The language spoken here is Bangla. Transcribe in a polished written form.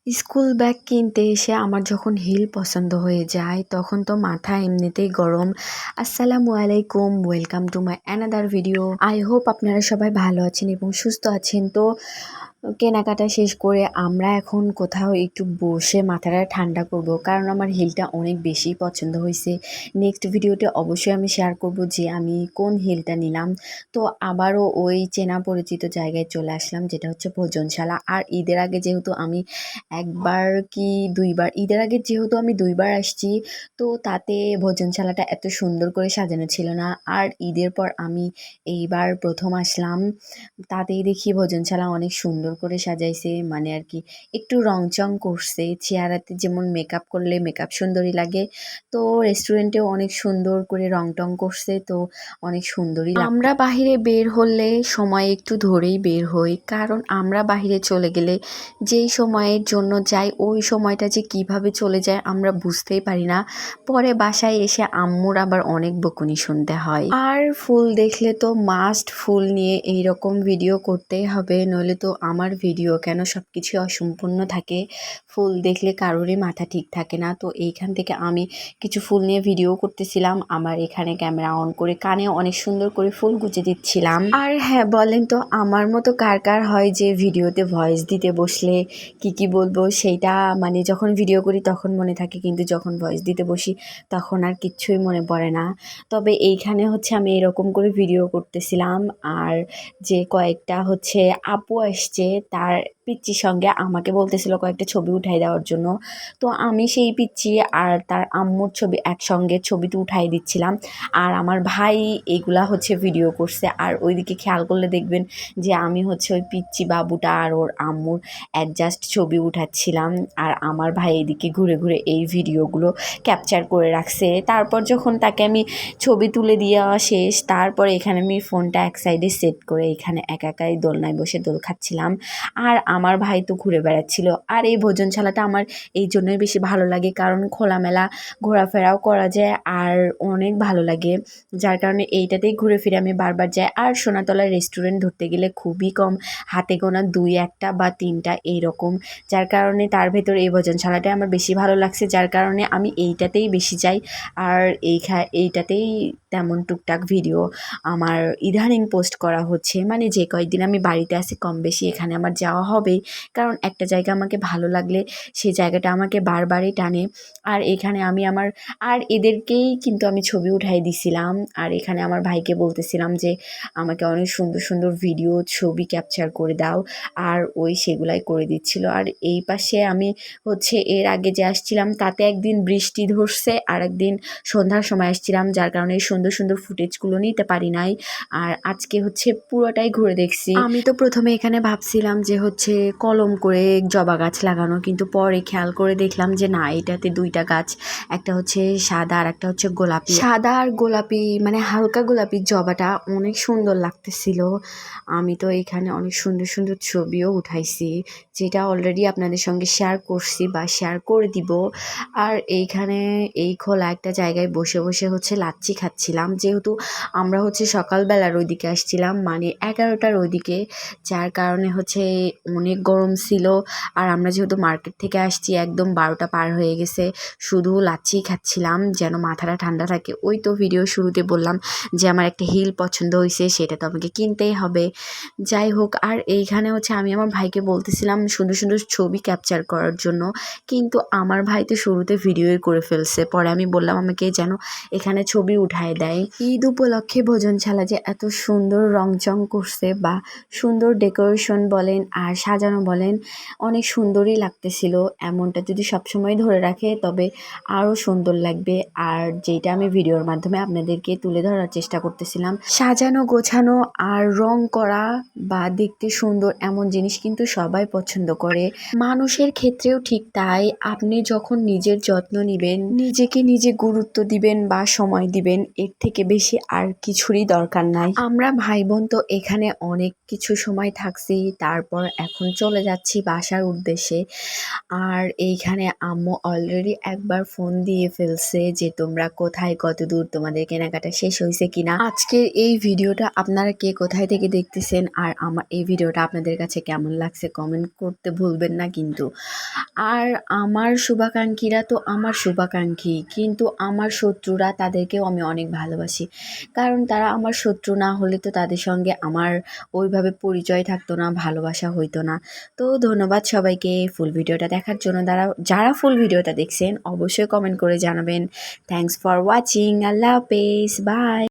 স্কুল ব্যাগ কিনতে এসে আমার যখন হিল পছন্দ হয়ে যায় তখন তো মাথা এমনিতেই গরম। আসসালামু আলাইকুম, welcome to my another video. I hope আপনারা সবাই ভালো আছেন এবং সুস্থ আছেন। তো কেনাকাটা শেষ করে আমরা এখন কোথাও একটু বসে মাথাটা ঠান্ডা করব, কারণ আমার হিলটা অনেক বেশি পছন্দ হয়েছে। নেক্সট ভিডিওতে অবশ্যই আমি শেয়ার করব যে আমি কোন হিলটা নিলাম। তো আবারও ওই চেনা পরিচিত জায়গায় চলে আসলাম, যেটা হচ্ছে ভোজনশালা। আর ঈদের আগে যেহেতু আমি একবার কি দুইবার, ঈদের আগে যেহেতু আমি দুইবার আসছি, তো তাতে ভোজনশালাটা এত সুন্দর করে সাজানো ছিল না। আর ঈদের পর আমি এইবার প্রথম আসলাম, তাতেই দেখি ভোজনশালা অনেক সুন্দর করে সাজাইছে, মানে আর কি একটু রংচং করছে। চেহারাতে যেমন মেকআপ করলে মেকআপ সুন্দরী লাগে, তো রেস্টুরেন্টেও অনেক সুন্দর করে রং টং করছে, তো অনেক সুন্দরই লাগে। আমরা বাহিরে বের হলে সময় একটু ধরেই বের হই, কারণ আমরা বাহিরে চলে গেলে যেই সময়ের জন্য যাই ওই সময়টা যে কিভাবে চলে যায় আমরা বুঝতেই পারি না। পরে বাসায় এসে আম্মুর আবার অনেক বকুনি শুনতে হয়। আর ফুল দেখলে তো মাস্ট ফুল নিয়ে এইরকম ভিডিও করতেই হবে, নইলে তো আমার ভিডিও কেন সবকিছু অসম্পূর্ণ থাকে। ফুল দেখলে কারোরই মাথা ঠিক থাকে না। তো এইখান থেকে আমি কিছু ফুল নিয়ে ভিডিও করতেছিলাম, আমার এখানে ক্যামেরা অন করে কানে অনেক সুন্দর করে ফুল গুজে দিচ্ছিলাম। আর হ্যাঁ, বলেন তো আমার মতো কার কার হয় যে ভিডিওতে ভয়েস দিতে বসলে কি বলবো সেইটা, মানে যখন ভিডিও করি তখন মনে থাকে, কিন্তু যখন ভয়েস দিতে বসি তখন আর কিচ্ছুই মনে পড়ে না। তবে এইখানে হচ্ছে আমি এরকম করে ভিডিও করতেছিলাম, আর যে কয়েকটা হচ্ছে আপু আসছে তার পিচ্চির সঙ্গে আমাকে বলতেছিল কয়েকটা ছবি উঠাই দেওয়ার জন্য। তো আমি সেই পিচ্চি আর তার আম্মুর ছবি একসঙ্গে ছবিতে উঠাই দিচ্ছিলাম, আর আমার ভাই এগুলা হচ্ছে ভিডিও করছে। আর ওইদিকে খেয়াল করলে দেখবেন যে আমি হচ্ছে ওই পিচ্চি বাবুটা আর ওর আম্মুর অ্যাডজাস্ট ছবি উঠাচ্ছিলাম, আর আমার ভাই এদিকে ঘুরে ঘুরে এই ভিডিওগুলো ক্যাপচার করে রাখছে। তারপর যখন তাকে আমি ছবি তুলে দেওয়া শেষ, তারপর এখানে আমি ফোনটা এক সাইডে সেট করে এখানে একা একাই দোলনায় বসে দোল খাচ্ছিলাম, আর আমার ভাই তো ঘুরে বেড়াচ্ছিল। আর এই ভোজনশালাটা আমার এই জন্যই বেশি ভালো লাগে, কারণ খোলামেলা ঘোরাফেরাও করা যায় আর অনেক ভালো লাগে, যার কারণে এইটাতেই ঘুরে ফিরে আমি বারবার যাই। আর সোনাতলার রেস্টুরেন্ট ধরতে গেলে খুবই কম, হাতে গোনা 2-1টা বা 3টা এইরকম, যার কারণে তার ভেতর এই ভোজনশালাটাই আমার বেশি ভালো লাগছে, যার কারণে আমি এইটাতেই বেশি যাই। আর এইটাতেই তেমন টুকটাক ভিডিও আমার ইদানিং পোস্ট করা হচ্ছে, মানে যে কয়েকদিন আমি বাড়িতে আছি কম বেশি এখানে আমার যাওয়া হবেই, কারণ একটা জায়গা আমাকে ভালো লাগলে সেই জায়গাটা আমাকে বারবারই টানে। আর এখানে আমি আমার আর এদেরকেই কিন্তু আমি ছবি উঠাই দিছিলাম, আর এখানে আমার ভাইকে বলতেছিলাম যে আমাকে অনেক সুন্দর সুন্দর ভিডিও ছবি ক্যাপচার করে দাও, আর ওই সেগুলাই করে দিচ্ছিল। আর এই পাশে আমি হচ্ছে এর আগে যে আসছিলাম তাতে একদিন বৃষ্টি ধরছে, আর একদিন সন্ধ্যার সময় আসছিলাম, যার কারণে এই সুন্দর সুন্দর ফুটেজগুলো নিতে পারি নাই। আর আজকে হচ্ছে পুরোটাই ঘুরে দেখছি। আমি তো প্রথমে এখানে ভাবছিলাম যে হচ্ছে কলম করে জবা গাছ লাগানো, কিন্তু পরে খেয়াল করে দেখলাম যে না, এটাতে 2টা গাছ, একটা হচ্ছে সাদা আর একটা হচ্ছে গোলাপি। সাদা আর গোলাপি মানে হালকা গোলাপি জবাটা অনেক সুন্দর লাগতেছিল। আমি তো এখানে অনেক সুন্দর সুন্দর ছবিও উঠাইছি, যেটা অলরেডি আপনাদের সঙ্গে শেয়ার করছি বা শেয়ার করে দিব। আর এইখানে এই খোলা একটা জায়গায় বসে বসে হচ্ছে লাচ্ছি খাচ্ছিলাম, যেহেতু আমরা হচ্ছে সকালবেলার ওইদিকে আসছিলাম, মানে 11টার ওইদিকে, যার কারণে হচ্ছে অনেক গরম ছিল। আর আমরা যেহেতু মার্কেট থেকে আসছি একদম 12টা পার হয়ে গেছে, শুধু লাচ্ছি খাচ্ছিলাম যেন মাথাটা ঠান্ডা থাকে। ওই তো ভিডিও শুরুতে বললাম যে আমার একটা হিল পছন্দ হয়েছে, সেটা তো আমাকে কিনতেই হবে। যাই হোক, আর এইখানে হচ্ছে আমি আমার ভাইকে বলতেছিলাম সুন্দর সুন্দর ছবি ক্যাপচার করার জন্য, কিন্তু আমার ভাই তো শুরুতে ভিডিওই করে ফেলছে। পরে আমি বললাম আমাকে যেন এখানে ছবি উঠায় দেয়। ঈদ উপলক্ষে ভোজনশালা যে এত সুন্দর রংচং করছে, বা সুন্দর ডেকোরেশন বলেন আর সাজানো বলেন, অনেক সুন্দরই লাগতেছিল। এমনটা যদি সবসময় ধরে রাখে তবে আরও সুন্দর লাগবে। আর যেটা আমি ভিডিওর মাধ্যমে আপনাদেরকে তুলে ধরার চেষ্টা করতেছিলাম, সাজানো গোছানো আর রং করা বা দেখতে সুন্দর এমন জিনিস কিন্তু সবাই পছন্দ করে। মানুষের ক্ষেত্রেও ঠিক তাই, আপনি যখন নিজের যত্ন নেবেন, নিজেকে নিজে গুরুত্ব দিবেন বা সময় দিবেন, এর থেকে বেশি আর কিছুরই দরকার নাই। আমরা ভাই বোন তো এখানে অনেক কিছু সময় থাকছি, তারপর এখন চলে যাচ্ছি বাসার উদ্দেশ্যে। আর এইখানে আম্মু অলরেডি একবার ফোন দিয়ে ফেলছে যে তোমরা কোথায়, কত দূর, তোমাদের কেনাকাটা শেষ হয়েছে কিনা। আজকের এই ভিডিওটা আপনারা কে কোথায় থেকে দেখতেছেন আর আমার এই ভিডিওটা আপনাদের কাছে কেমন লাগছে কমেন্ট করতে ভুলবেন না কিন্তু। আর আমার শুভাকাঙ্ক্ষীরা তো আমার শুভাকাঙ্ক্ষী, কিন্তু আমার শত্রুরা, তাদেরকেও আমি অনেক ভালোবাসি, কারণ তারা আমার শত্রু না হলে তো তাদের সঙ্গে আমার ওইভাবে পরিচয় থাকতো না, ভালোবাসা হইতো না। তো ধন্যবাদ সবাইকে ফুল ভিডিওটা দেখার জন্য। যারা ফুল ভিডিওটা দেখছেন অবশ্যই কমেন্ট করে জানাবেন। Thanks for watching. আল্লাহ হাফেজ, বাই।